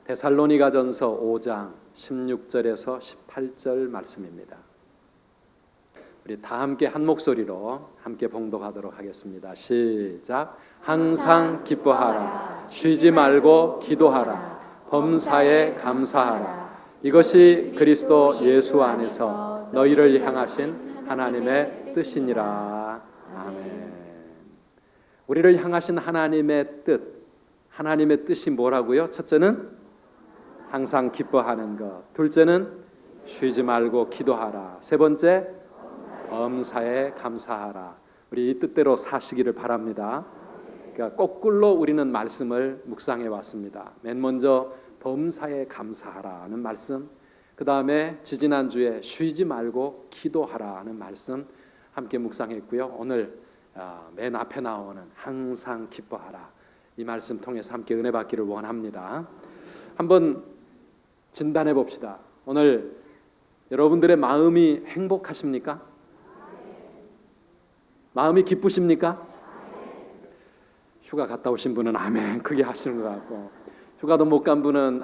데살로니가전서 5장 16절에서 18절 말씀입니다. 우리 다 함께 한 목소리로 함께 봉독하도록 하겠습니다. 시작. 항상 기뻐하라. 쉬지 말고 기도하라. 범사에 감사하라. 이것이 그리스도 예수 안에서 너희를 향하신 하나님의 뜻이니라. 아멘. 우리를 향하신 하나님의 뜻, 하나님의 뜻이 뭐라고요? 첫째는 항상 기뻐하는 것, 둘째는 쉬지 말고 기도하라, 세 번째 범사에 감사하라. 우리 이 뜻대로 사시기를 바랍니다. 그러니까 거꾸로 우리는 말씀을 묵상해 왔습니다. 맨 먼저 범사에 감사하라는 말씀, 그 다음에 지지난주에 쉬지 말고 기도하라는 말씀 함께 묵상했고요. 오늘 맨 앞에 나오는 항상 기뻐하라, 이 말씀 통해서 함께 은혜 받기를 원합니다. 한번 진단해 봅시다. 오늘 여러분들의 마음이 행복하십니까? 마음이 기쁘십니까? 휴가 갔다 오신 분은 아멘 크게 하시는 것 같고, 휴가도 못 간 분은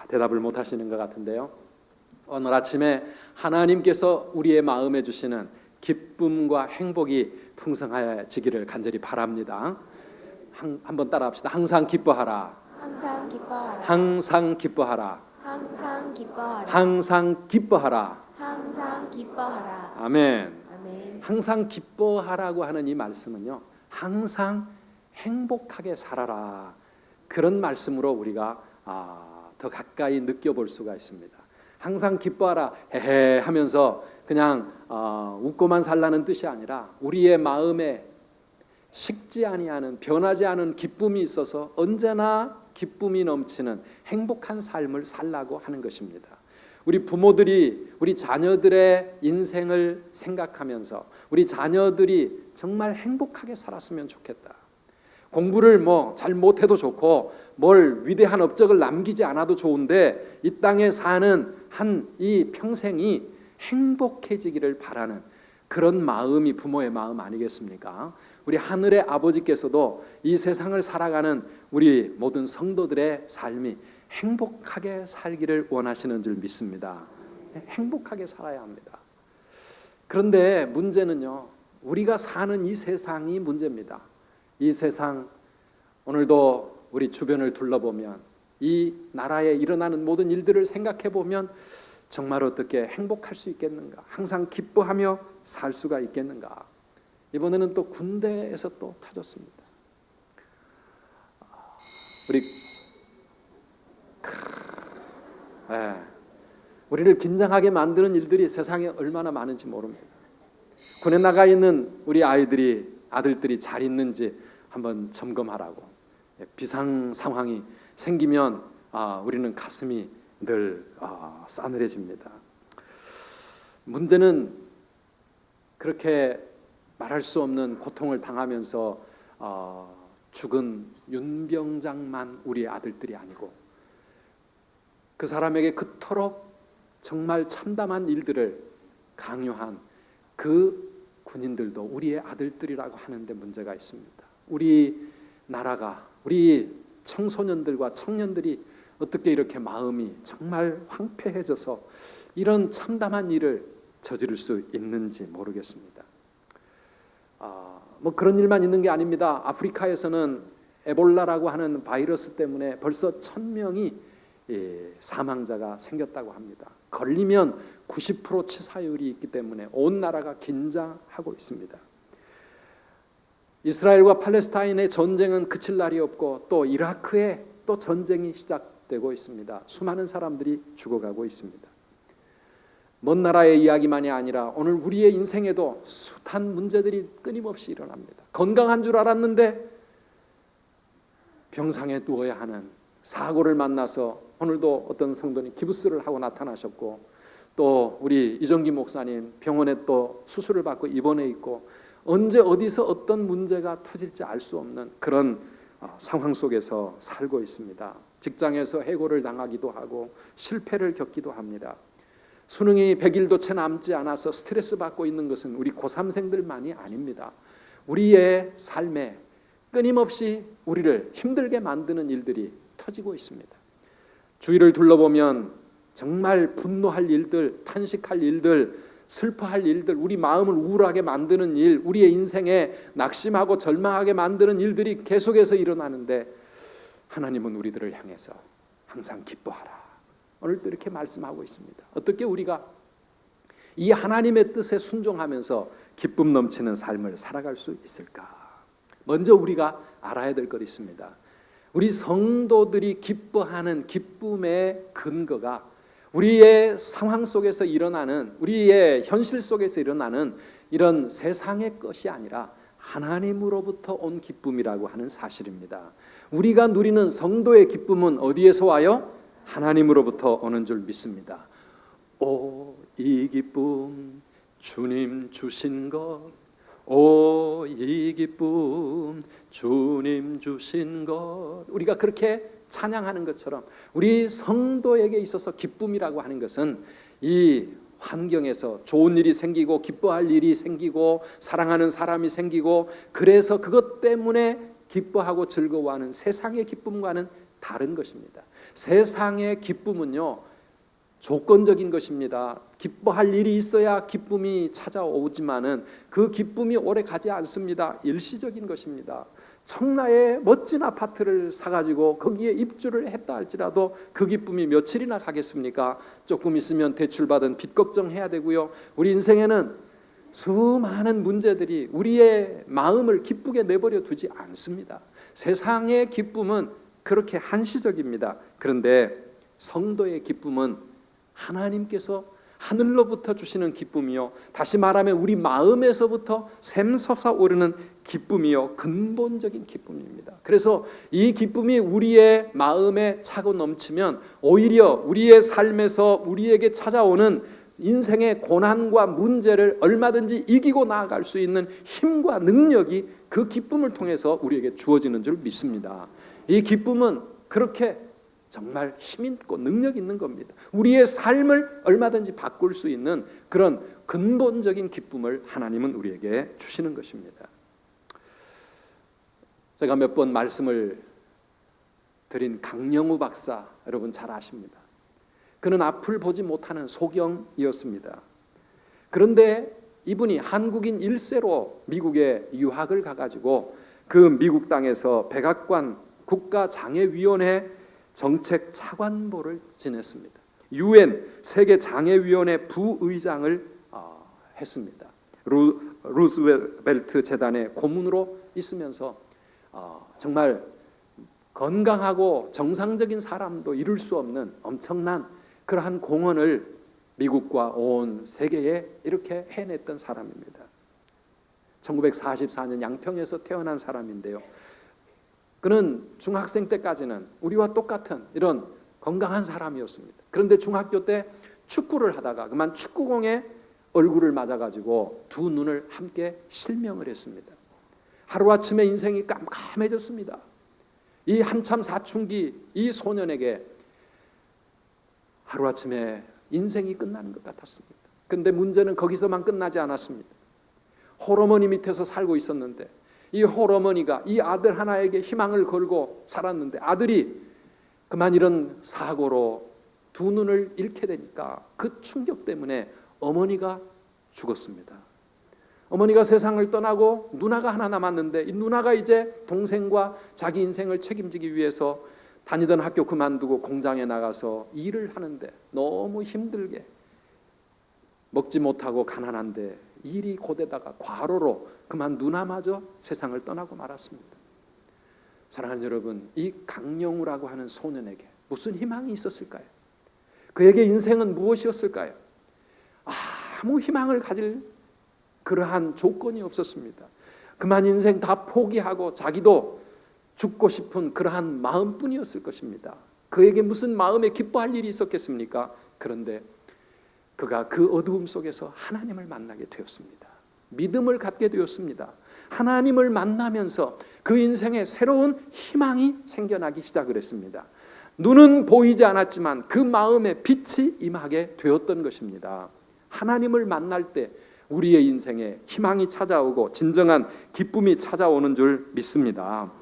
대답을 못 하시는 것 같은데요. 오늘 아침에 하나님께서 우리의 마음에 주시는 기쁨과 행복이 풍성해지기를 간절히 바랍니다. 한번 따라합시다. 항상 기뻐하라. 항상 기뻐하라. 항상 기뻐하라. 항상 기뻐하라. 항상 기뻐하라. 항상 기뻐하라. 아멘. 아멘. 항상 기뻐하라고 하는 이 말씀은요, 항상 행복하게 살아라, 그런 말씀으로 우리가 더 가까이 느껴볼 수가 있습니다. 항상 기뻐하라 헤헤 하면서 그냥 웃고만 살라는 뜻이 아니라 우리의 마음에 식지 아니하는, 변하지 않은 기쁨이 있어서 언제나 기쁨이 넘치는 행복한 삶을 살라고 하는 것입니다. 우리 부모들이 우리 자녀들의 인생을 생각하면서 우리 자녀들이 정말 행복하게 살았으면 좋겠다. 공부를 잘 못해도 좋고 뭘 위대한 업적을 남기지 않아도 좋은데 이 땅에 사는 이 평생이 행복해지기를 바라는 그런 마음이 부모의 마음 아니겠습니까? 우리 하늘의 아버지께서도 이 세상을 살아가는 우리 모든 성도들의 삶이 행복하게 살기를 원하시는 줄 믿습니다. 행복하게 살아야 합니다. 그런데 문제는요, 우리가 사는 이 세상이 문제입니다. 이 세상, 오늘도 우리 주변을 둘러보면 이 나라에 일어나는 모든 일들을 생각해 보면 정말 어떻게 행복할 수 있겠는가? 항상 기뻐하며 살 수가 있겠는가? 이번에는 또 군대에서 또 터졌습니다. 우리를 긴장하게 만드는 일들이 세상에 얼마나 많은지 모릅니다. 군에 나가 있는 우리 아들들이 잘 있는지 한번 점검하라고. 비상 상황이 생기면 우리는 가슴이 늘 싸늘해집니다. 문제는 그렇게 말할 수 없는 고통을 당하면서 죽은 윤병장만 우리의 아들들이 아니고, 그 사람에게 그토록 정말 참담한 일들을 강요한 그 군인들도 우리의 아들들이라고 하는데 문제가 있습니다. 우리 나라가, 우리 청소년들과 청년들이 어떻게 이렇게 마음이 정말 황폐해져서 이런 참담한 일을 저지를 수 있는지 모르겠습니다. 그런 일만 있는 게 아닙니다. 아프리카에서는 에볼라라고 하는 바이러스 때문에 벌써 1000명이 사망자가 생겼다고 합니다. 걸리면 90% 치사율이 있기 때문에 온 나라가 긴장하고 있습니다. 이스라엘과 팔레스타인의 전쟁은 그칠 날이 없고 또 이라크에 또 전쟁이 시작되고 있습니다. 수많은 사람들이 죽어가고 있습니다. 먼 나라의 이야기만이 아니라 오늘 우리의 인생에도 숱한 문제들이 끊임없이 일어납니다. 건강한 줄 알았는데 병상에 누워야 하는, 사고를 만나서 오늘도 어떤 성도님 기부스를 하고 나타나셨고, 또 우리 이정기 목사님 병원에 또 수술을 받고 입원해 있고, 언제 어디서 어떤 문제가 터질지 알 수 없는 그런 상황 속에서 살고 있습니다. 직장에서 해고를 당하기도 하고 실패를 겪기도 합니다. 수능이 100일도 채 남지 않아서 스트레스 받고 있는 것은 우리 고3생들만이 아닙니다. 우리의 삶에 끊임없이 우리를 힘들게 만드는 일들이 터지고 있습니다. 주위를 둘러보면 정말 분노할 일들, 탄식할 일들, 슬퍼할 일들, 우리 마음을 우울하게 만드는 일, 우리의 인생에 낙심하고 절망하게 만드는 일들이 계속해서 일어나는데 하나님은 우리들을 향해서 항상 기뻐하라. 오늘도 이렇게 말씀하고 있습니다. 어떻게 우리가 이 하나님의 뜻에 순종하면서 기쁨 넘치는 삶을 살아갈 수 있을까? 먼저 우리가 알아야 될 것이 있습니다. 우리 성도들이 기뻐하는 기쁨의 근거가 우리의 상황 속에서 일어나는, 우리의 현실 속에서 일어나는 이런 세상의 것이 아니라 하나님으로부터 온 기쁨이라고 하는 사실입니다. 우리가 누리는 성도의 기쁨은 어디에서 와요? 하나님으로부터 오는 줄 믿습니다. 오, 이 기쁨 주님 주신 것, 오, 이 기쁨 주님 주신 것. 우리가 그렇게 찬양하는 것처럼 우리 성도에게 있어서 기쁨이라고 하는 것은 이 환경에서 좋은 일이 생기고 기뻐할 일이 생기고 사랑하는 사람이 생기고 그래서 그것 때문에 기뻐하고 즐거워하는 세상의 기쁨과는 다른 것입니다. 세상의 기쁨은요, 조건적인 것입니다. 기뻐할 일이 있어야 기쁨이 찾아오지만은 그 기쁨이 오래 가지 않습니다. 일시적인 것입니다. 청라에 멋진 아파트를 사가지고 거기에 입주를 했다 할지라도 그 기쁨이 며칠이나 가겠습니까? 조금 있으면 대출받은 빚 걱정해야 되고요. 우리 인생에는 수많은 문제들이 우리의 마음을 기쁘게 내버려 두지 않습니다. 세상의 기쁨은 그렇게 한시적입니다. 그런데 성도의 기쁨은 하나님께서 하늘로부터 주시는 기쁨이요, 다시 말하면 우리 마음에서부터 샘솟아 오르는 기쁨이요, 근본적인 기쁨입니다. 그래서 이 기쁨이 우리의 마음에 차고 넘치면 오히려 우리의 삶에서 우리에게 찾아오는 인생의 고난과 문제를 얼마든지 이기고 나아갈 수 있는 힘과 능력이 그 기쁨을 통해서 우리에게 주어지는 줄 믿습니다. 이 기쁨은 그렇게 정말 힘 있고 능력 있는 겁니다. 우리의 삶을 얼마든지 바꿀 수 있는 그런 근본적인 기쁨을 하나님은 우리에게 주시는 것입니다. 제가 몇 번 말씀을 드린 강영우 박사, 여러분 잘 아십니다. 그는 앞을 보지 못하는 소경이었습니다. 그런데 이분이 한국인 1세로 미국에 유학을 가가지고 그 미국 땅에서 백악관 국가장애위원회 정책 차관보를 지냈습니다. UN 세계장애위원회 부의장을 했습니다. 루스벨트 재단의 고문으로 있으면서 정말 건강하고 정상적인 사람도 이룰 수 없는 엄청난 그러한 공헌을 미국과 온 세계에 이렇게 해냈던 사람입니다. 1944년 양평에서 태어난 사람인데요. 그는 중학생 때까지는 우리와 똑같은 이런 건강한 사람이었습니다. 그런데 중학교 때 축구를 하다가 그만 축구공에 얼굴을 맞아가지고 두 눈을 함께 실명을 했습니다. 하루아침에 인생이 깜깜해졌습니다. 이 한참 사춘기 이 소년에게 하루아침에 인생이 끝나는 것 같았습니다. 그런데 문제는 거기서만 끝나지 않았습니다. 홀어머니 밑에서 살고 있었는데 이 홀어머니가 이 아들 하나에게 희망을 걸고 살았는데 아들이 그만 이런 사고로 두 눈을 잃게 되니까 그 충격 때문에 어머니가 죽었습니다. 어머니가 세상을 떠나고 누나가 하나 남았는데 이 누나가 이제 동생과 자기 인생을 책임지기 위해서 다니던 학교 그만두고 공장에 나가서 일을 하는데 너무 힘들게 먹지 못하고 가난한데 일이 고되다가 과로로 그만 누나마저 세상을 떠나고 말았습니다. 사랑하는 여러분, 이 강영우라고 하는 소년에게 무슨 희망이 있었을까요? 그에게 인생은 무엇이었을까요? 아무 희망을 가질 그러한 조건이 없었습니다. 그만 인생 다 포기하고 자기도 죽고 싶은 그러한 마음뿐이었을 것입니다. 그에게 무슨 마음에 기뻐할 일이 있었겠습니까? 그런데 그가 그 어두움 속에서 하나님을 만나게 되었습니다. 믿음을 갖게 되었습니다. 하나님을 만나면서 그 인생에 새로운 희망이 생겨나기 시작을 했습니다. 눈은 보이지 않았지만 그 마음에 빛이 임하게 되었던 것입니다. 하나님을 만날 때 우리의 인생에 희망이 찾아오고 진정한 기쁨이 찾아오는 줄 믿습니다.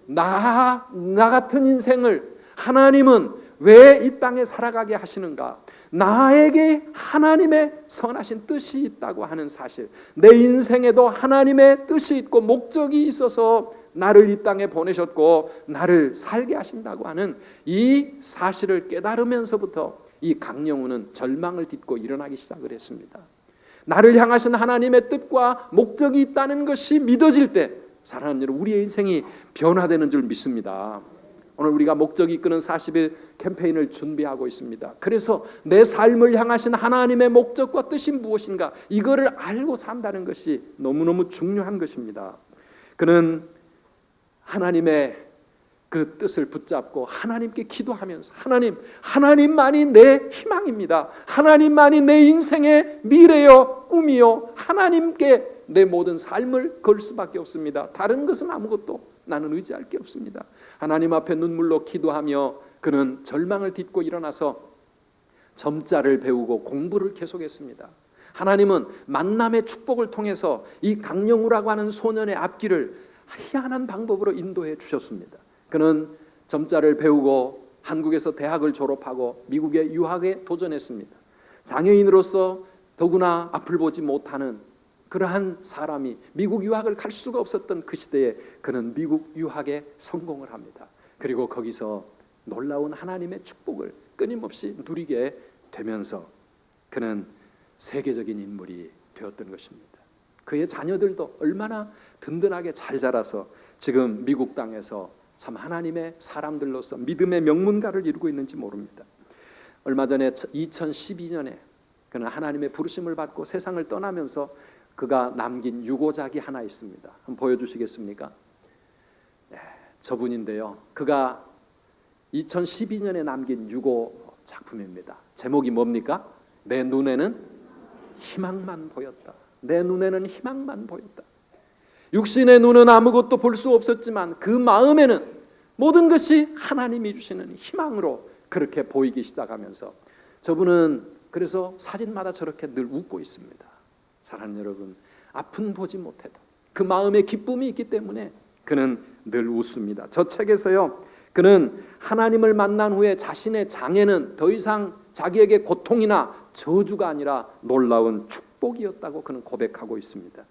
나 같은 인생을 하나님은 왜 이 땅에 살아가게 하시는가? 나에게 하나님의 선하신 뜻이 있다고 하는 사실, 내 인생에도 하나님의 뜻이 있고 목적이 있어서 나를 이 땅에 보내셨고 나를 살게 하신다고 하는 이 사실을 깨달으면서부터 이 강영우는 절망을 딛고 일어나기 시작을 했습니다. 나를 향하신 하나님의 뜻과 목적이 있다는 것이 믿어질 때 사랑하는 여러분, 우리의 인생이 변화되는 줄 믿습니다. 오늘 우리가 목적이 이끄는 40일 캠페인을 준비하고 있습니다. 그래서 내 삶을 향하신 하나님의 목적과 뜻이 무엇인가, 이거를 알고 산다는 것이 너무너무 중요한 것입니다. 그는 하나님의 그 뜻을 붙잡고 하나님께 기도하면서 하나님만이 내 희망입니다. 하나님만이 내 인생의 미래요 꿈이요, 하나님께 내 모든 삶을 걸 수밖에 없습니다. 다른 것은 아무것도 나는 의지할 게 없습니다. 하나님 앞에 눈물로 기도하며 그는 절망을 딛고 일어나서 점자를 배우고 공부를 계속했습니다. 하나님은 만남의 축복을 통해서 이 강영우라고 하는 소년의 앞길을 희한한 방법으로 인도해 주셨습니다. 그는 점자를 배우고 한국에서 대학을 졸업하고 미국에 유학에 도전했습니다. 장애인으로서 더구나 앞을 보지 못하는 그러한 사람이 미국 유학을 갈 수가 없었던 그 시대에 그는 미국 유학에 성공을 합니다. 그리고 거기서 놀라운 하나님의 축복을 끊임없이 누리게 되면서 그는 세계적인 인물이 되었던 것입니다. 그의 자녀들도 얼마나 든든하게 잘 자라서 지금 미국 땅에서 참 하나님의 사람들로서 믿음의 명문가를 이루고 있는지 모릅니다. 얼마 전에 2012년에 그는 하나님의 부르심을 받고 세상을 떠나면서 그가 남긴 유고작이 하나 있습니다. 한번 보여주시겠습니까? 네, 저분인데요. 그가 2012년에 남긴 유고 작품입니다. 제목이 뭡니까? 내 눈에는 희망만 보였다. 내 눈에는 희망만 보였다. 육신의 눈은 아무것도 볼 수 없었지만 그 마음에는 모든 것이 하나님이 주시는 희망으로 그렇게 보이기 시작하면서 저분은 그래서 사진마다 저렇게 늘 웃고 있습니다. 사랑하는 여러분, 아픈 보지 못해도 그 마음에 기쁨이 있기 때문에 그는 늘 웃습니다. 저 책에서요, 그는 하나님을 만난 후에 자신의 장애는 더 이상 자기에게 고통이나 저주가 아니라 놀라운 축복이었다고 그는 고백하고 있습니다.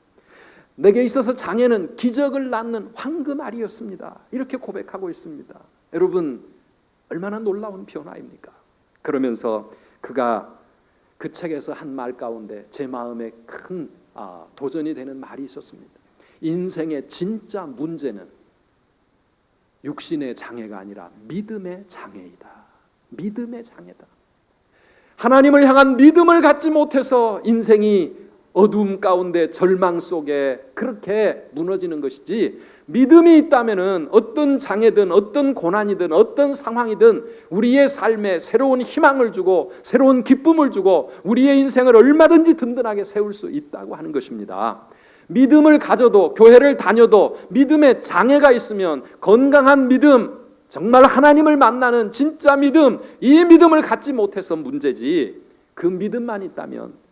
내게 있어서 장애는 기적을 낳는 황금알이었습니다. 이렇게 고백하고 있습니다. 여러분, 얼마나 놀라운 변화입니까? 그러면서 그가 그 책에서 한 말 가운데 제 마음에 큰 도전이 되는 말이 있었습니다. 인생의 진짜 문제는 육신의 장애가 아니라 믿음의 장애이다. 믿음의 장애다. 하나님을 향한 믿음을 갖지 못해서 인생이 어두움 가운데 절망 속에 그렇게 무너지는 것이지, 믿음이 있다면은 어떤 장애든 어떤 고난이든 어떤 상황이든 우리의 삶에 새로운 희망을 주고 새로운 기쁨을 주고 우리의 인생을 얼마든지 든든하게 세울 수 있다고 하는 것입니다. 믿음을 가져도 교회를 다녀도 믿음에 장애가 있으면 건강한 믿음, 정말 하나님을 만나는 진짜 믿음, 이 믿음을 갖지 못해서 문제지, 그 믿음만 있다면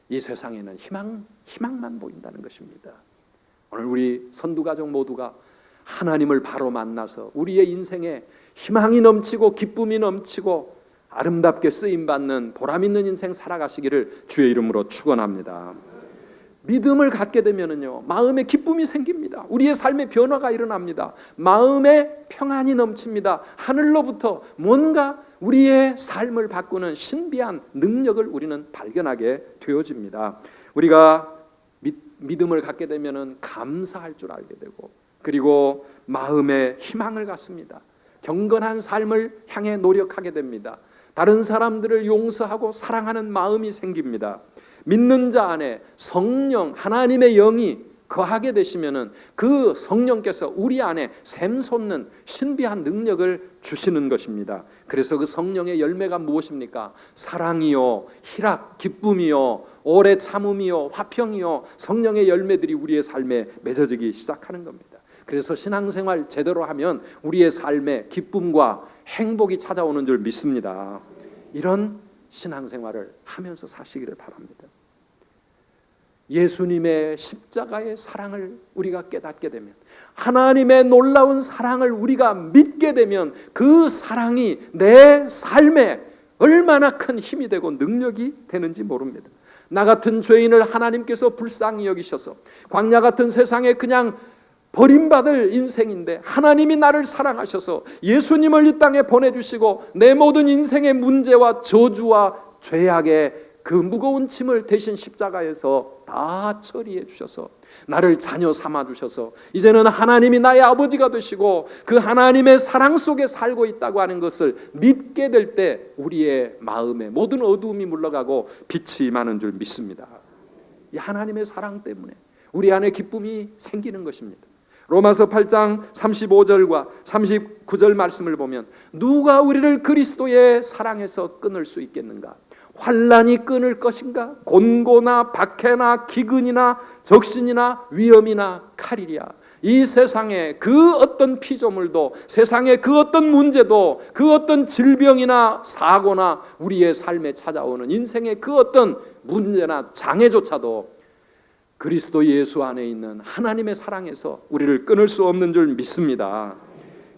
이 세상에는 희망만 보인다는 것입니다. 오늘 우리 선두가족 모두가 하나님을 바로 만나서 우리의 인생에 희망이 넘치고 기쁨이 넘치고 아름답게 쓰임받는 보람 있는 인생 살아가시기를 주의 이름으로 축원합니다. 믿음을 갖게 되면은요, 마음에 기쁨이 생깁니다. 우리의 삶의 변화가 일어납니다. 마음에 평안이 넘칩니다. 하늘로부터 뭔가 우리의 삶을 바꾸는 신비한 능력을 우리는 발견하게 되어집니다. 우리가 믿음을 갖게 되면은 감사할 줄 알게 되고, 그리고 마음에 희망을 갖습니다. 경건한 삶을 향해 노력하게 됩니다. 다른 사람들을 용서하고 사랑하는 마음이 생깁니다. 믿는 자 안에 성령, 하나님의 영이 거하게 되시면은 그 성령께서 우리 안에 샘솟는 신비한 능력을 주시는 것입니다. 그래서 그 성령의 열매가 무엇입니까? 사랑이요, 희락, 기쁨이요, 오래 참음이요, 화평이요, 성령의 열매들이 우리의 삶에 맺어지기 시작하는 겁니다. 그래서 신앙생활 제대로 하면 우리의 삶에 기쁨과 행복이 찾아오는 줄 믿습니다. 이런 신앙생활을 하면서 사시기를 바랍니다. 예수님의 십자가의 사랑을 우리가 깨닫게 되면, 하나님의 놀라운 사랑을 우리가 믿게 되면 그 사랑이 내 삶에 얼마나 큰 힘이 되고 능력이 되는지 모릅니다. 나 같은 죄인을 하나님께서 불쌍히 여기셔서 광야 같은 세상에 그냥 버림받을 인생인데 하나님이 나를 사랑하셔서 예수님을 이 땅에 보내주시고 내 모든 인생의 문제와 저주와 죄악의 그 무거운 짐을 대신 십자가에서 다 처리해 주셔서 나를 자녀 삼아 주셔서 이제는 하나님이 나의 아버지가 되시고 그 하나님의 사랑 속에 살고 있다고 하는 것을 믿게 될 때 우리의 마음에 모든 어두움이 물러가고 빛이 임하는 줄 믿습니다. 이 하나님의 사랑 때문에 우리 안에 기쁨이 생기는 것입니다. 로마서 8장 35절과 39절 말씀을 보면 누가 우리를 그리스도의 사랑에서 끊을 수 있겠는가? 환난이 끊을 것인가? 곤고나 박해나 기근이나 적신이나 위험이나 칼이랴. 이 세상에 그 어떤 피조물도, 세상에 그 어떤 문제도, 그 어떤 질병이나 사고나 우리의 삶에 찾아오는 인생의 그 어떤 문제나 장애조차도 그리스도 예수 안에 있는 하나님의 사랑에서 우리를 끊을 수 없는 줄 믿습니다.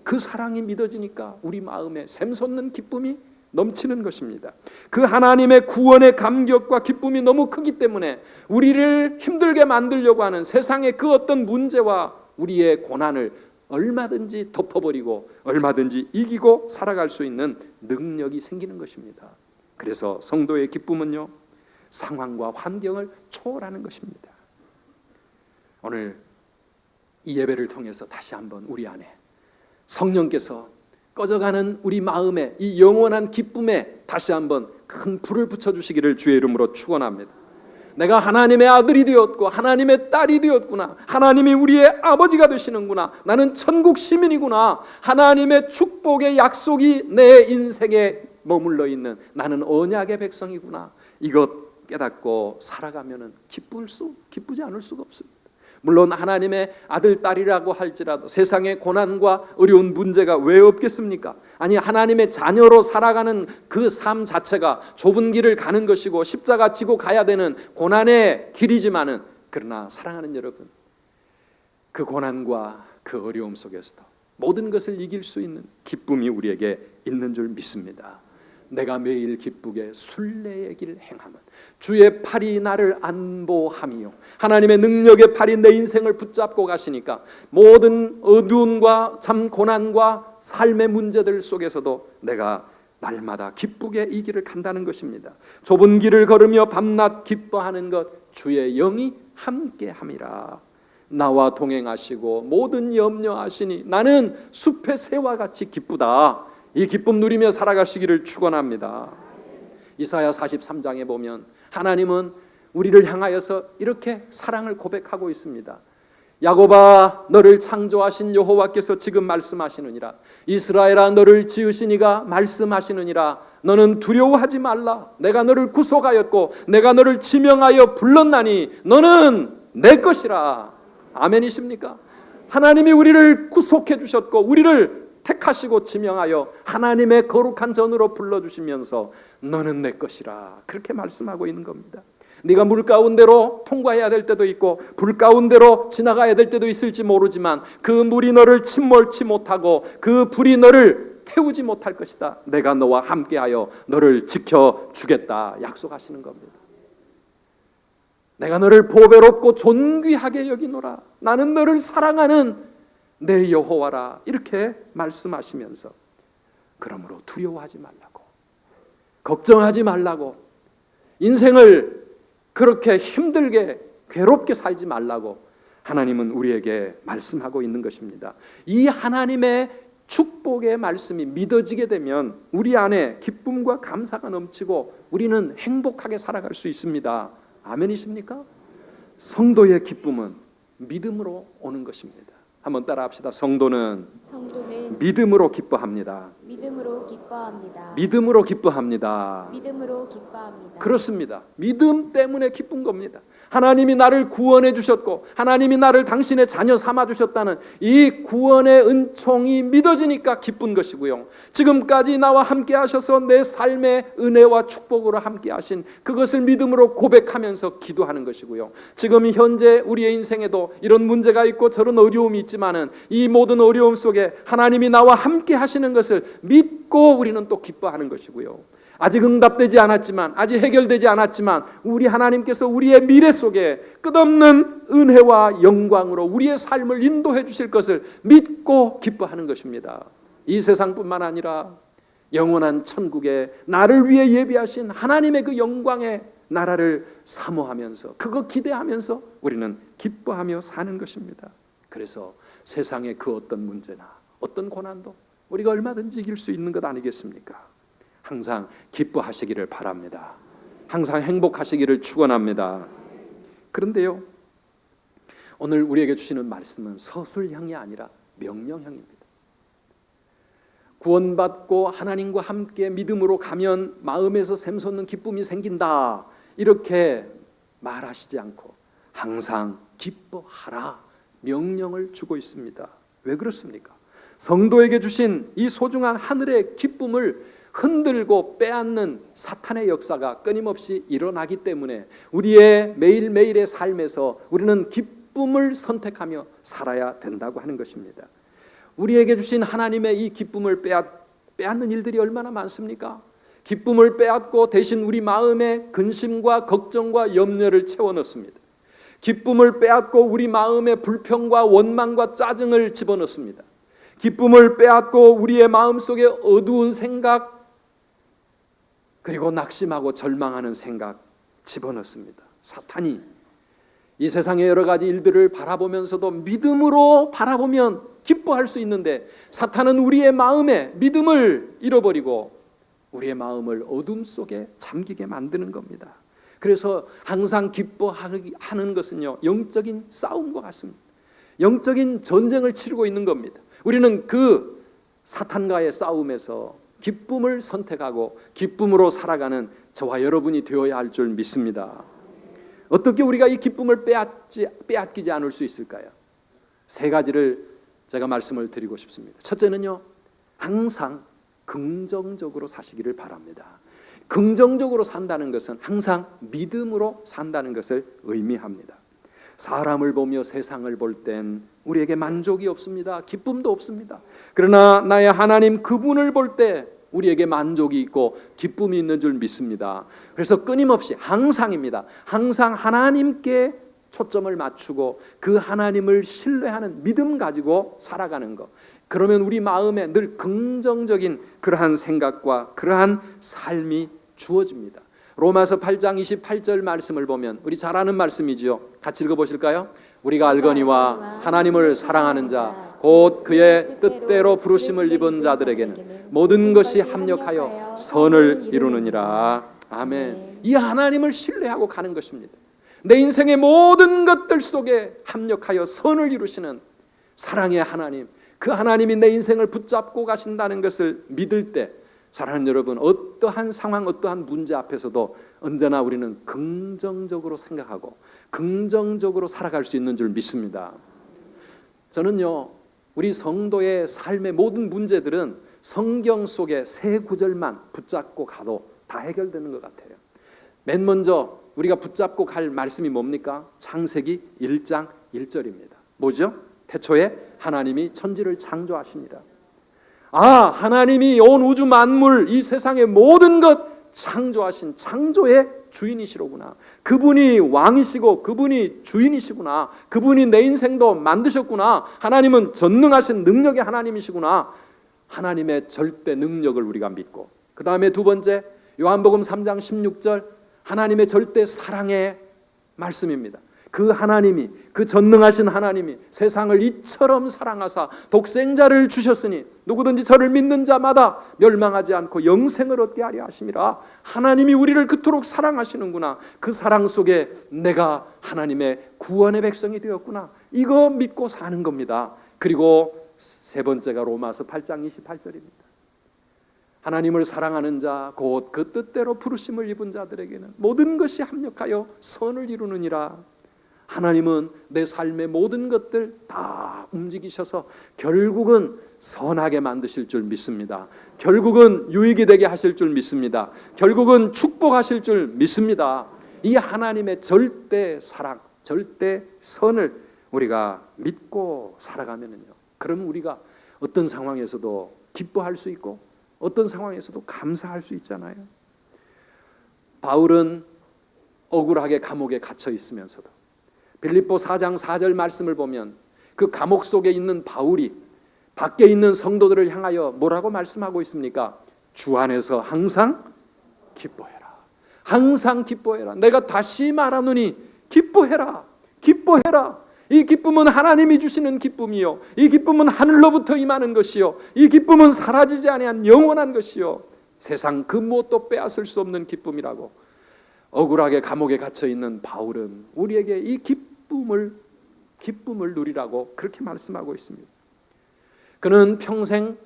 그 사랑이 믿어지니까 우리 마음에 샘솟는 기쁨이 넘치는 것입니다. 그 하나님의 구원의 감격과 기쁨이 너무 크기 때문에 우리를 힘들게 만들려고 하는 세상의 그 어떤 문제와 우리의 고난을 얼마든지 덮어버리고 얼마든지 이기고 살아갈 수 있는 능력이 생기는 것입니다. 그래서 성도의 기쁨은요, 상황과 환경을 초월하는 것입니다. 오늘 이 예배를 통해서 다시 한번 우리 안에 성령께서 꺼져가는 우리 마음에 이 영원한 기쁨에 다시 한번 큰 불을 붙여주시기를 주의 이름으로 축원합니다. 내가 하나님의 아들이 되었고 하나님의 딸이 되었구나. 하나님이 우리의 아버지가 되시는구나. 나는 천국 시민이구나. 하나님의 축복의 약속이 내 인생에 머물러 있는 나는 언약의 백성이구나. 이것 깨닫고 살아가면 기쁘지 않을 수가 없습니다. 물론 하나님의 아들, 딸이라고 할지라도 세상의 고난과 어려운 문제가 왜 없겠습니까? 아니, 하나님의 자녀로 살아가는 그 삶 자체가 좁은 길을 가는 것이고 십자가 지고 가야 되는 고난의 길이지만은, 그러나 사랑하는 여러분, 그 고난과 그 어려움 속에서도 모든 것을 이길 수 있는 기쁨이 우리에게 있는 줄 믿습니다. 내가 매일 기쁘게 순례의 길 행함은 주의 팔이 나를 안보함이요, 하나님의 능력의 팔이 내 인생을 붙잡고 가시니까 모든 어두움과 참 고난과 삶의 문제들 속에서도 내가 날마다 기쁘게 이 길을 간다는 것입니다. 좁은 길을 걸으며 밤낮 기뻐하는 것 주의 영이 함께함이라. 나와 동행하시고 모든 염려하시니 나는 숲의 새와 같이 기쁘다. 이 기쁨 누리며 살아가시기를 축원합니다. 이사야 43장에 보면 하나님은 우리를 향하여서 이렇게 사랑을 고백하고 있습니다. 야곱아, 너를 창조하신 여호와께서 지금 말씀하시느니라. 이스라엘아, 너를 지으신 이가 말씀하시느니라. 너는 두려워하지 말라. 내가 너를 구속하였고 내가 너를 지명하여 불렀나니 너는 내 것이라. 아멘이십니까? 하나님이 우리를 구속해 주셨고 우리를 택하시고 지명하여 하나님의 거룩한 전으로 불러주시면서 너는 내 것이라, 그렇게 말씀하고 있는 겁니다. 네가 물 가운데로 통과해야 될 때도 있고 불 가운데로 지나가야 될 때도 있을지 모르지만 그 물이 너를 침몰치 못하고 그 불이 너를 태우지 못할 것이다. 내가 너와 함께하여 너를 지켜주겠다 약속하시는 겁니다. 내가 너를 보배롭고 존귀하게 여기노라. 나는 너를 사랑하는 내 여호와라. 이렇게 말씀하시면서, 그러므로 두려워하지 말라고, 걱정하지 말라고, 인생을 그렇게 힘들게 괴롭게 살지 말라고 하나님은 우리에게 말씀하고 있는 것입니다. 이 하나님의 축복의 말씀이 믿어지게 되면 우리 안에 기쁨과 감사가 넘치고 우리는 행복하게 살아갈 수 있습니다. 아멘이십니까? 성도의 기쁨은 믿음으로 오는 것입니다. 한번 따라 합시다. 성도는 믿음으로 기뻐합니다. 믿음으로 기뻐합니다. 믿음으로 기뻐합니다. 믿음으로 기뻐합니다. 그렇습니다. 믿음 때문에 기쁜 겁니다. 하나님이 나를 구원해 주셨고 하나님이 나를 당신의 자녀 삼아 주셨다는 이 구원의 은총이 믿어지니까 기쁜 것이고요. 지금까지 나와 함께 하셔서 내 삶의 은혜와 축복으로 함께 하신 그것을 믿음으로 고백하면서 기도하는 것이고요. 지금 현재 우리의 인생에도 이런 문제가 있고 저런 어려움이 있지만은 이 모든 어려움 속에 하나님이 나와 함께 하시는 것을 믿고 우리는 또 기뻐하는 것이고요. 아직 응답되지 않았지만, 아직 해결되지 않았지만 우리 하나님께서 우리의 미래 속에 끝없는 은혜와 영광으로 우리의 삶을 인도해 주실 것을 믿고 기뻐하는 것입니다. 이 세상뿐만 아니라 영원한 천국에 나를 위해 예비하신 하나님의 그 영광의 나라를 사모하면서 그거 기대하면서 우리는 기뻐하며 사는 것입니다. 그래서 세상의 그 어떤 문제나 어떤 고난도 우리가 얼마든지 이길 수 있는 것 아니겠습니까? 항상 기뻐하시기를 바랍니다. 항상 행복하시기를 축원합니다. 그런데요, 오늘 우리에게 주시는 말씀은 서술형이 아니라 명령형입니다. 구원받고 하나님과 함께 믿음으로 가면 마음에서 샘솟는 기쁨이 생긴다, 이렇게 말하시지 않고 항상 기뻐하라 명령을 주고 있습니다. 왜 그렇습니까? 성도에게 주신 이 소중한 하늘의 기쁨을 흔들고 빼앗는 사탄의 역사가 끊임없이 일어나기 때문에 우리의 매일매일의 삶에서 우리는 기쁨을 선택하며 살아야 된다고 하는 것입니다. 우리에게 주신 하나님의 이 기쁨을 빼앗는 일들이 얼마나 많습니까? 기쁨을 빼앗고 대신 우리 마음에 근심과 걱정과 염려를 채워넣습니다. 기쁨을 빼앗고 우리 마음에 불평과 원망과 짜증을 집어넣습니다. 기쁨을 빼앗고 우리의 마음속에 어두운 생각, 그리고 낙심하고 절망하는 생각 집어넣습니다. 사탄이 이 세상의 여러 가지 일들을 바라보면서도 믿음으로 바라보면 기뻐할 수 있는데, 사탄은 우리의 마음에 믿음을 잃어버리고 우리의 마음을 어둠 속에 잠기게 만드는 겁니다. 그래서 항상 기뻐하는 것은요, 영적인 싸움과 같습니다. 영적인 전쟁을 치르고 있는 겁니다. 우리는 그 사탄과의 싸움에서 기쁨을 선택하고 기쁨으로 살아가는 저와 여러분이 되어야 할 줄 믿습니다. 어떻게 우리가 이 기쁨을 빼앗기지 않을 수 있을까요? 세 가지를 제가 말씀을 드리고 싶습니다. 첫째는요, 항상 긍정적으로 사시기를 바랍니다. 긍정적으로 산다는 것은 항상 믿음으로 산다는 것을 의미합니다. 사람을 보며 세상을 볼 땐 우리에게 만족이 없습니다. 기쁨도 없습니다. 그러나 나의 하나님 그분을 볼 때 우리에게 만족이 있고 기쁨이 있는 줄 믿습니다. 그래서 끊임없이 항상입니다. 항상 하나님께 초점을 맞추고 그 하나님을 신뢰하는 믿음 가지고 살아가는 것. 그러면 우리 마음에 늘 긍정적인 그러한 생각과 그러한 삶이 주어집니다. 로마서 8장 28절 말씀을 보면 우리 잘 아는 말씀이죠. 같이 읽어보실까요? 우리가 알거니와 하나님을 사랑하는 자 곧 그의 뜻대로 부르심을 입은 자들에게는 모든 것이 합력하여 선을 이루느니라. 아멘. 이 하나님을 신뢰하고 가는 것입니다. 내 인생의 모든 것들 속에 합력하여 선을 이루시는 사랑의 하나님, 그 하나님이 내 인생을 붙잡고 가신다는 것을 믿을 때, 사랑하는 여러분, 어떠한 상황, 어떠한 문제 앞에서도 언제나 우리는 긍정적으로 생각하고 긍정적으로 살아갈 수 있는 줄 믿습니다. 저는요, 우리 성도의 삶의 모든 문제들은 성경 속의 세 구절만 붙잡고 가도 다 해결되는 것 같아요. 맨 먼저 우리가 붙잡고 갈 말씀이 뭡니까? 창세기 1장 1절입니다. 뭐죠? 태초에 하나님이 천지를 창조하시니라. 하나님이 온 우주 만물, 이 세상의 모든 것 창조하신 창조의 주인이시로구나. 그분이 왕이시고 그분이 주인이시구나. 그분이 내 인생도 만드셨구나. 하나님은 전능하신 능력의 하나님이시구나. 하나님의 절대 능력을 우리가 믿고, 그 다음에 두 번째 요한복음 3장 16절 하나님의 절대 사랑의 말씀입니다. 그 하나님이, 그 전능하신 하나님이 세상을 이처럼 사랑하사 독생자를 주셨으니 누구든지 저를 믿는 자마다 멸망하지 않고 영생을 얻게 하려 하심이라. 하나님이 우리를 그토록 사랑하시는구나. 그 사랑 속에 내가 하나님의 구원의 백성이 되었구나. 이거 믿고 사는 겁니다. 그리고 세 번째가 로마서 8장 28절입니다. 하나님을 사랑하는 자, 곧 그 뜻대로 부르심을 입은 자들에게는 모든 것이 합력하여 선을 이루느니라. 하나님은 내 삶의 모든 것들 다 움직이셔서 결국은 선하게 만드실 줄 믿습니다. 결국은 유익이 되게 하실 줄 믿습니다. 결국은 축복하실 줄 믿습니다. 이 하나님의 절대 사랑, 절대 선을 우리가 믿고 살아가면요, 그럼 우리가 어떤 상황에서도 기뻐할 수 있고 어떤 상황에서도 감사할 수 있잖아요. 바울은 억울하게 감옥에 갇혀 있으면서도 빌립보 4장 4절 말씀을 보면 그 감옥 속에 있는 바울이 밖에 있는 성도들을 향하여 뭐라고 말씀하고 있습니까? 주 안에서 항상 기뻐해라. 항상 기뻐해라. 내가 다시 말하노니 기뻐해라. 기뻐해라. 이 기쁨은 하나님이 주시는 기쁨이요, 이 기쁨은 하늘로부터 임하는 것이요, 이 기쁨은 사라지지 아니한 영원한 것이요, 세상 그 무엇도 빼앗을 수 없는 기쁨이라고. 억울하게 감옥에 갇혀 있는 바울은 우리에게 이 기쁨을 누리라고 그렇게 말씀하고 있습니다. 그는 평생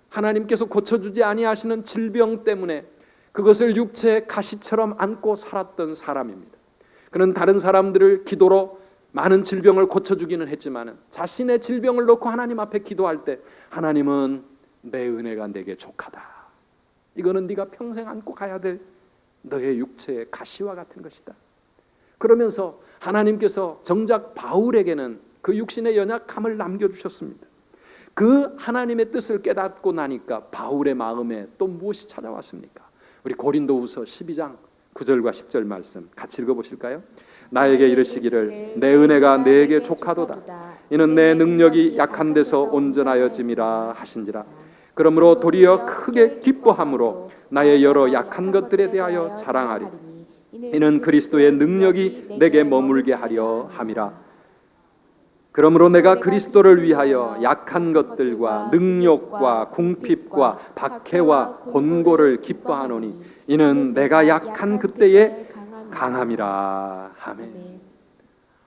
하나님께서 고쳐주지 아니하시는 질병 때문에 그것을 육체의 가시처럼 안고 살았던 사람입니다. 그는 다른 사람들을 기도로 많은 질병을 고쳐주기는 했지만 자신의 질병을 놓고 하나님 앞에 기도할 때 하나님은 내 은혜가 내게 족하다. 이거는 네가 평생 안고 가야 될 너의 육체의 가시와 같은 것이다. 그러면서 하나님께서 정작 바울에게는 그 육신의 연약함을 남겨주셨습니다. 그 하나님의 뜻을 깨닫고 나니까 바울의 마음에 또 무엇이 찾아왔습니까? 우리 고린도후서 12장 9절과 10절 말씀 같이 읽어보실까요? 나에게 이르시기를 내 은혜가 내게 족하도다. 이는 내 능력이 약한 데서 온전하여짐이라 하신지라. 그러므로 도리어 크게 기뻐함으로 나의 여러 약한 것들에 대하여 자랑하리. 이는 그리스도의 능력이 내게 머물게 하려 함이라. 그러므로 내가 그리스도를 위하여 약한 것들과 능욕과 궁핍과 박해와 곤고를 기뻐하노니 이는 내가 약한 그때에 강함이라. 아멘.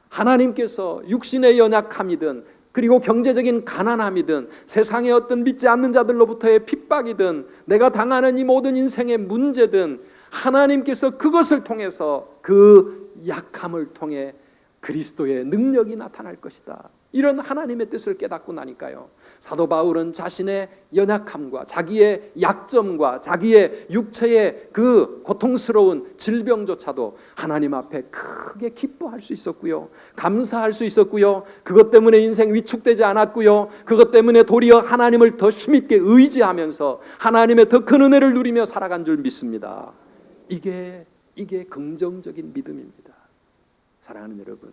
하나님께서 육신의 연약함이든 그리고 경제적인 가난함이든 세상의 어떤 믿지 않는 자들로부터의 핍박이든 내가 당하는 이 모든 인생의 문제든 하나님께서 그것을 통해서 그 약함을 통해 그리스도의 능력이 나타날 것이다. 이런 하나님의 뜻을 깨닫고 나니까요, 사도 바울은 자신의 연약함과 자기의 약점과 자기의 육체의 그 고통스러운 질병조차도 하나님 앞에 크게 기뻐할 수 있었고요, 감사할 수 있었고요, 그것 때문에 인생 위축되지 않았고요, 그것 때문에 도리어 하나님을 더 힘있게 의지하면서 하나님의 더 큰 은혜를 누리며 살아간 줄 믿습니다. 이게 긍정적인 믿음입니다. 사랑하는 여러분,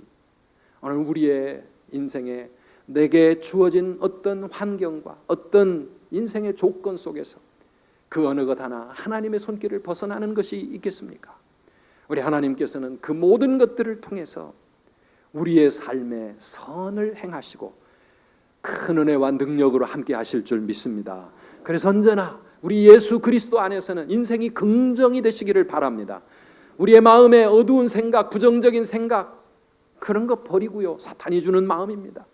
오늘 우리의 인생에 내게 주어진 어떤 환경과 어떤 인생의 조건 속에서 그 어느 것 하나 하나님의 손길을 벗어나는 것이 있겠습니까? 우리 하나님께서는 그 모든 것들을 통해서 우리의 삶에 선을 행하시고 큰 은혜와 능력으로 함께 하실 줄 믿습니다. 그래서 언제나 우리 예수 그리스도 안에서는 인생이 긍정이 되시기를 바랍니다. 우리의 마음에 어두운 생각, 부정적인 생각, 그런 거 버리고요, 사탄이 주는 마음입니다.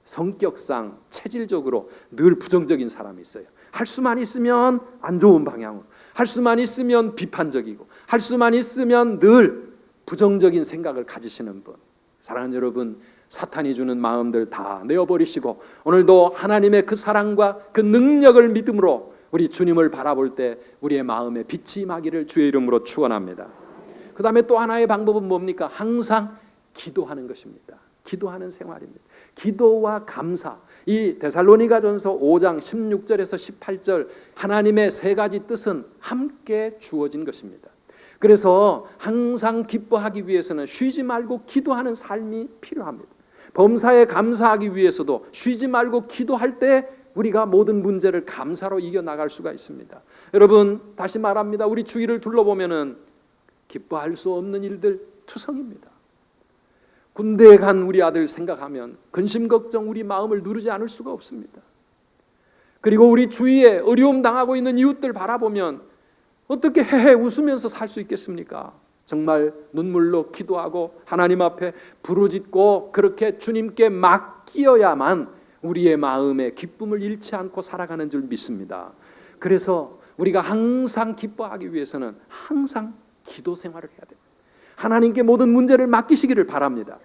성격상 체질적으로 늘 부정적인 사람이 있어요. 할 수만 있으면 안 좋은 방향으로, 할 수만 있으면 비판적이고, 할 수만 있으면 늘 부정적인 생각을 가지시는 분. 사랑하는 여러분, 사탄이 주는 마음들 다 내어버리시고 오늘도 하나님의 그 사랑과 그 능력을 믿음으로 우리 주님을 바라볼 때 우리의 마음에 빛이 임하기를 주의 이름으로 축원합니다. 그 다음에 또 하나의 방법은 뭡니까? 항상 기도하는 것입니다. 기도하는 생활입니다. 기도와 감사. 이 데살로니가전서 5장 16절에서 18절 하나님의 세 가지 뜻은 함께 주어진 것입니다. 그래서 항상 기뻐하기 위해서는 쉬지 말고 기도하는 삶이 필요합니다. 범사에 감사하기 위해서도 쉬지 말고 기도할 때 우리가 모든 문제를 감사로 이겨나갈 수가 있습니다. 여러분, 다시 말합니다. 우리 주위를 둘러보면은 기뻐할 수 없는 일들 투성입니다. 군대에 간 우리 아들 생각하면 근심 걱정 우리 마음을 누르지 않을 수가 없습니다. 그리고 우리 주위에 어려움 당하고 있는 이웃들 바라보면 어떻게 헤헤 웃으면서 살 수 있겠습니까? 정말 눈물로 기도하고 하나님 앞에 부르짖고 그렇게 주님께 맡기어야만 우리의 마음에 기쁨을 잃지 않고 살아가는 줄 믿습니다. 그래서 우리가 항상 기뻐하기 위해서는 항상 기도 생활을 해야 됩니다. 하나님께 모든 문제를 맡기시기를 바랍니다.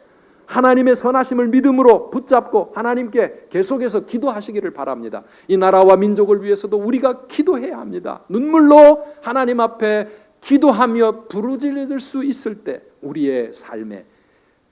하나님의 선하심을 믿음으로 붙잡고 하나님께 계속해서 기도하시기를 바랍니다. 이 나라와 민족을 위해서도 우리가 기도해야 합니다. 눈물로 하나님 앞에 기도하며 부르짖을 수 있을 때 우리의 삶에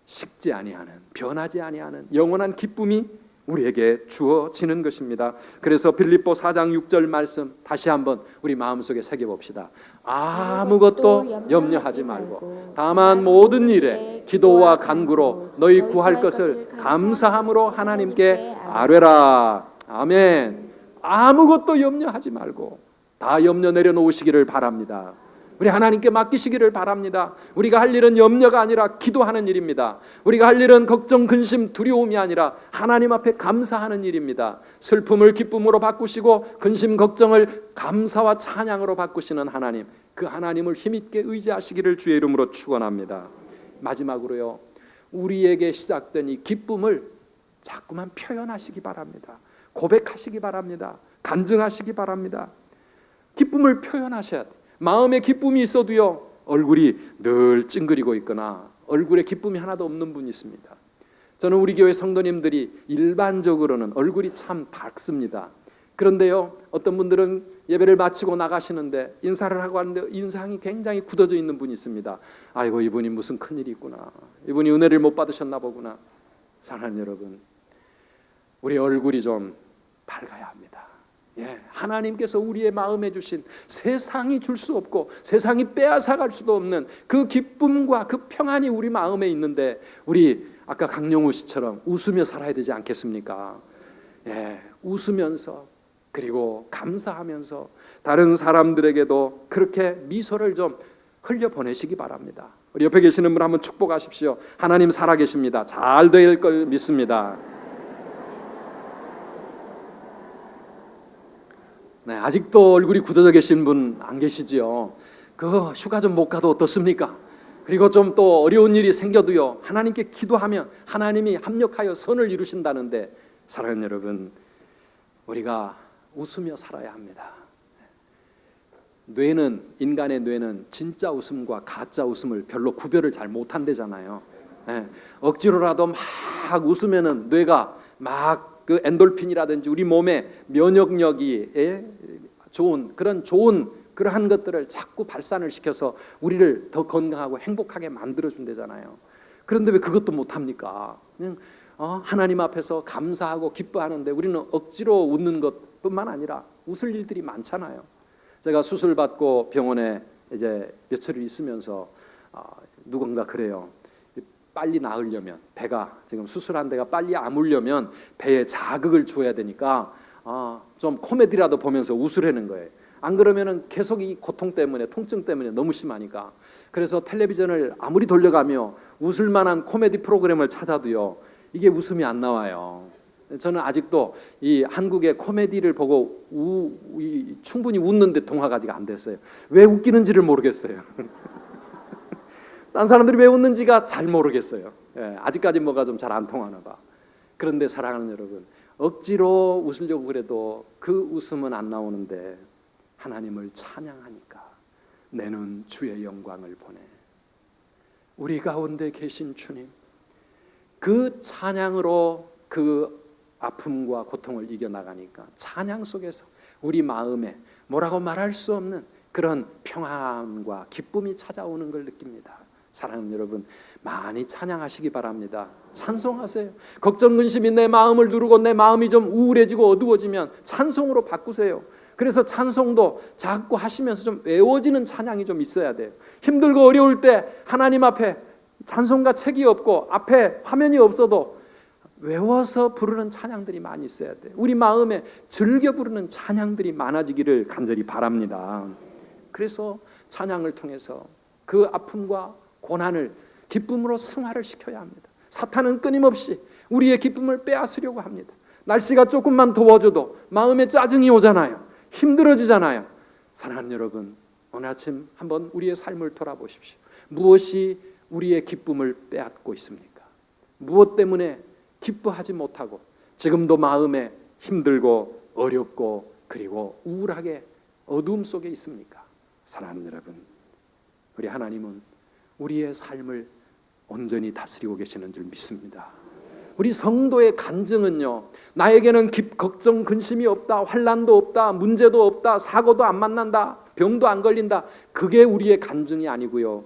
식지 아니하는, 변하지 아니하는 영원한 기쁨이 우리에게 주어지는 것입니다. 그래서 빌립보 4장 6절 말씀 다시 한번 우리 마음속에 새겨봅시다. 아무것도 염려하지 말고 다만 모든 일에 기도와 간구로 너희 구할 것을 감사함으로 하나님께 아뢰라. 아멘. 아무것도 염려하지 말고 다 염려 내려놓으시기를 바랍니다. 우리 하나님께 맡기시기를 바랍니다. 우리가 할 일은 염려가 아니라 기도하는 일입니다. 우리가 할 일은 걱정, 근심, 두려움이 아니라 하나님 앞에 감사하는 일입니다. 슬픔을 기쁨으로 바꾸시고 근심, 걱정을 감사와 찬양으로 바꾸시는 하나님, 그 하나님을 힘있게 의지하시기를 주의 이름으로 축원합니다. 마지막으로요, 우리에게 시작된 이 기쁨을 자꾸만 표현하시기 바랍니다. 고백하시기 바랍니다. 간증하시기 바랍니다. 기쁨을 표현하셔야 돼요. 마음에 기쁨이 있어도요, 얼굴이 늘 찡그리고 있거나 얼굴에 기쁨이 하나도 없는 분이 있습니다. 저는 우리 교회 성도님들이 일반적으로는 얼굴이 참 밝습니다. 그런데요, 어떤 분들은 예배를 마치고 나가시는데 인사를 하고 하는데 인상이 굉장히 굳어져 있는 분이 있습니다. 아이고, 이분이 무슨 큰일이 있구나, 이분이 은혜를 못 받으셨나 보구나. 사랑하는 여러분, 우리 얼굴이 좀 밝아야 합니다. 하나님께서 우리의 마음에 주신 세상이 줄 수 없고 세상이 빼앗아갈 수도 없는 그 기쁨과 그 평안이 우리 마음에 있는데, 우리 아까 강영우 씨처럼 웃으며 살아야 되지 않겠습니까? 웃으면서 그리고 감사하면서 다른 사람들에게도 그렇게 미소를 좀 흘려보내시기 바랍니다. 우리 옆에 계시는 분 한번 축복하십시오. 하나님 살아계십니다. 잘 될 걸 믿습니다. 네, 아직도 얼굴이 굳어져 계신 분 안 계시지요? 그 휴가 좀 못 가도 어떻습니까? 그리고 좀 또 어려운 일이 생겨도요, 하나님께 기도하면 하나님이 합력하여 선을 이루신다는데, 사랑하는 여러분, 우리가 웃으며 살아야 합니다. 인간의 뇌는 진짜 웃음과 가짜 웃음을 별로 구별을 잘 못한대잖아요. 억지로라도 막 웃으면은 뇌가 막 그 엔돌핀이라든지 우리 몸의 면역력이 좋은 그러한 것들을 자꾸 발산을 시켜서 우리를 더 건강하고 행복하게 만들어준대잖아요. 그런데 왜 그것도 못합니까? 그냥 하나님 앞에서 감사하고 기뻐하는데 우리는 억지로 웃는 것뿐만 아니라 웃을 일들이 많잖아요. 제가 수술 받고 병원에 이제 며칠을 있으면서 누군가 그래요. 빨리 나으려면, 배가 지금 수술한 데가 빨리 아물려면 배에 자극을 줘야 되니까 좀 코미디라도 보면서 웃으라는 거예요. 안 그러면은 계속 이 고통 때문에, 통증 때문에 너무 심하니까. 그래서 텔레비전을 아무리 돌려가며 웃을 만한 코미디 프로그램을 찾아도요, 이게 웃음이 안 나와요. 저는 아직도 이 한국의 코미디를 보고 충분히 웃는데 동화가 아직 안 됐어요. 왜 웃기는지를 모르겠어요. 딴 사람들이 왜 웃는지가 잘 모르겠어요. 아직까지 뭐가 좀 잘 안 통하나 봐. 그런데 사랑하는 여러분, 억지로 웃으려고 그래도 그 웃음은 안 나오는데 하나님을 찬양하니까 내 눈 주의 영광을 보네. 우리 가운데 계신 주님, 그 찬양으로 그 아픔과 고통을 이겨나가니까 찬양 속에서 우리 마음에 뭐라고 말할 수 없는 그런 평안과 기쁨이 찾아오는 걸 느낍니다. 사랑하는 여러분, 많이 찬양하시기 바랍니다. 찬송하세요. 걱정, 근심이 내 마음을 누르고 내 마음이 좀 우울해지고 어두워지면 찬송으로 바꾸세요. 그래서 찬송도 자꾸 하시면서 좀 외워지는 찬양이 좀 있어야 돼요. 힘들고 어려울 때 하나님 앞에 찬송가 책이 없고 앞에 화면이 없어도 외워서 부르는 찬양들이 많이 있어야 돼요. 우리 마음에 즐겨 부르는 찬양들이 많아지기를 간절히 바랍니다. 그래서 찬양을 통해서 그 아픔과 고난을 기쁨으로 승화를 시켜야 합니다. 사탄은 끊임없이 우리의 기쁨을 빼앗으려고 합니다. 날씨가 조금만 더워져도 마음에 짜증이 오잖아요. 힘들어지잖아요. 사랑하는 여러분, 오늘 아침 한번 우리의 삶을 돌아보십시오. 무엇이 우리의 기쁨을 빼앗고 있습니까? 무엇 때문에 기뻐하지 못하고 지금도 마음에 힘들고 어렵고 그리고 우울하게 어두움 속에 있습니까? 사랑하는 여러분, 우리 하나님은 우리의 삶을 온전히 다스리고 계시는 줄 믿습니다. 우리 성도의 간증은요, 나에게는 걱정 근심이 없다, 환난도 없다, 문제도 없다, 사고도 안 만난다, 병도 안 걸린다, 그게 우리의 간증이 아니고요,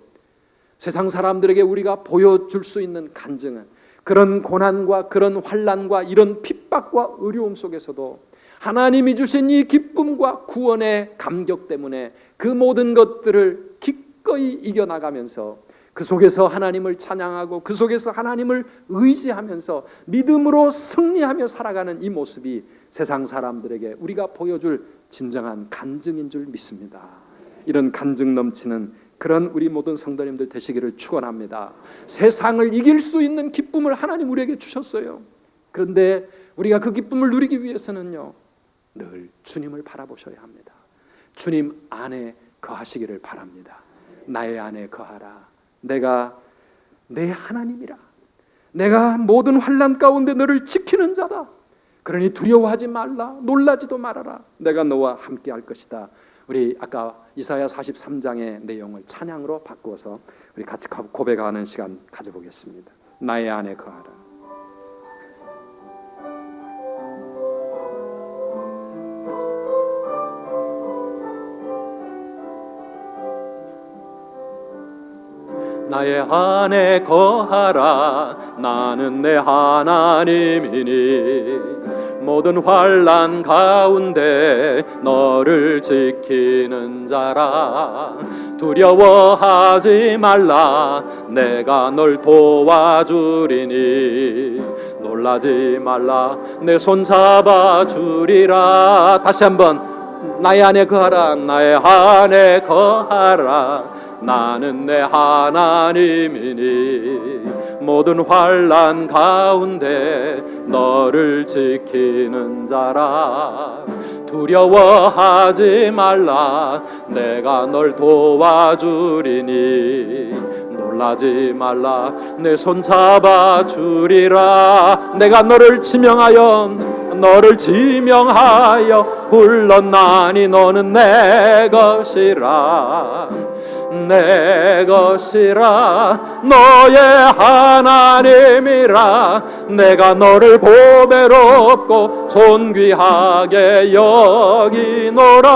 세상 사람들에게 우리가 보여줄 수 있는 간증은 그런 고난과 그런 환난과 이런 핍박과 어려움 속에서도 하나님이 주신 이 기쁨과 구원의 감격 때문에 그 모든 것들을 기꺼이 이겨나가면서 그 속에서 하나님을 찬양하고 그 속에서 하나님을 의지하면서 믿음으로 승리하며 살아가는 이 모습이 세상 사람들에게 우리가 보여줄 진정한 간증인 줄 믿습니다. 이런 간증 넘치는 그런 우리 모든 성도님들 되시기를 축원합니다. 세상을 이길 수 있는 기쁨을 하나님 우리에게 주셨어요. 그런데 우리가 그 기쁨을 누리기 위해서는요, 늘 주님을 바라보셔야 합니다. 주님 안에 거하시기를 바랍니다. 나의 안에 거하라. 내가 내 하나님이라. 내가 모든 환난 가운데 너를 지키는 자다. 그러니 두려워하지 말라. 놀라지도 말아라. 내가 너와 함께 할 것이다. 우리 아까 이사야 43장의 내용을 찬양으로 바꾸어서 우리 같이 고백하는 시간 가져보겠습니다. 나의 안에 거하라. 나의 안에 거하라. 나는 내 하나님이니 모든 환난 가운데 너를 지키는 자라. 두려워하지 말라. 내가 널 도와주리니 놀라지 말라. 내 손 잡아주리라. 다시 한번 나의 안에 거하라. 나의 안에 거하라. 나는 내 하나님이니 모든 환난 가운데 너를 지키는 자라. 두려워하지 말라. 내가 널 도와주리니 놀라지 말라. 내 손 잡아주리라. 내가 너를 지명하여 불렀나니 너는 내 것이라. 내 것이라. 너의 하나님이라. 내가 너를 보배롭고 존귀하게 여기노라.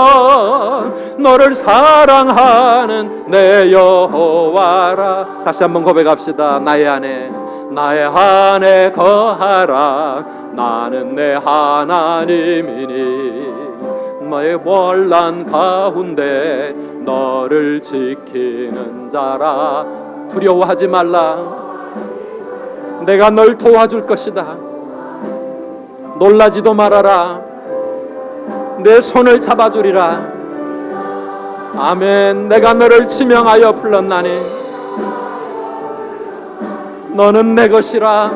너를 사랑하는 내 여호와라. 다시 한번 고백합시다. 나의 안에 거하라. 나는 내 하나님이니 너의 환난 가운데 너를 지키는 자라. 두려워하지 말라. 내가 널 도와줄 것이다. 놀라지도 말아라. 내 손을 잡아주리라. 아멘. 내가 너를 지명하여 불렀나니 너는 내 것이라.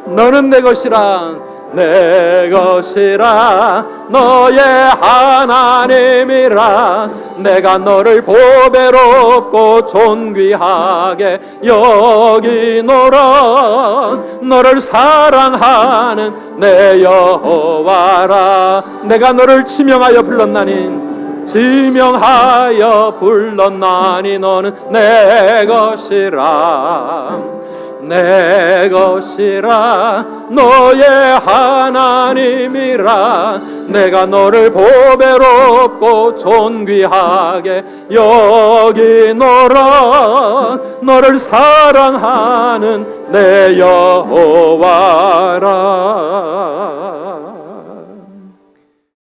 너는 내 것이라. 내 것이라. 너의 하나님이라. 내가 너를 보배롭고 존귀하게 여기노라. 너를 사랑하는 내 여호와라. 내가 너를 지명하여 불렀나니 너는 내 것이라. 내 것이라. 너의 하나님이라. 내가 너를 보배롭고 존귀하게 여기노라. 너를 사랑하는 내 여호와라.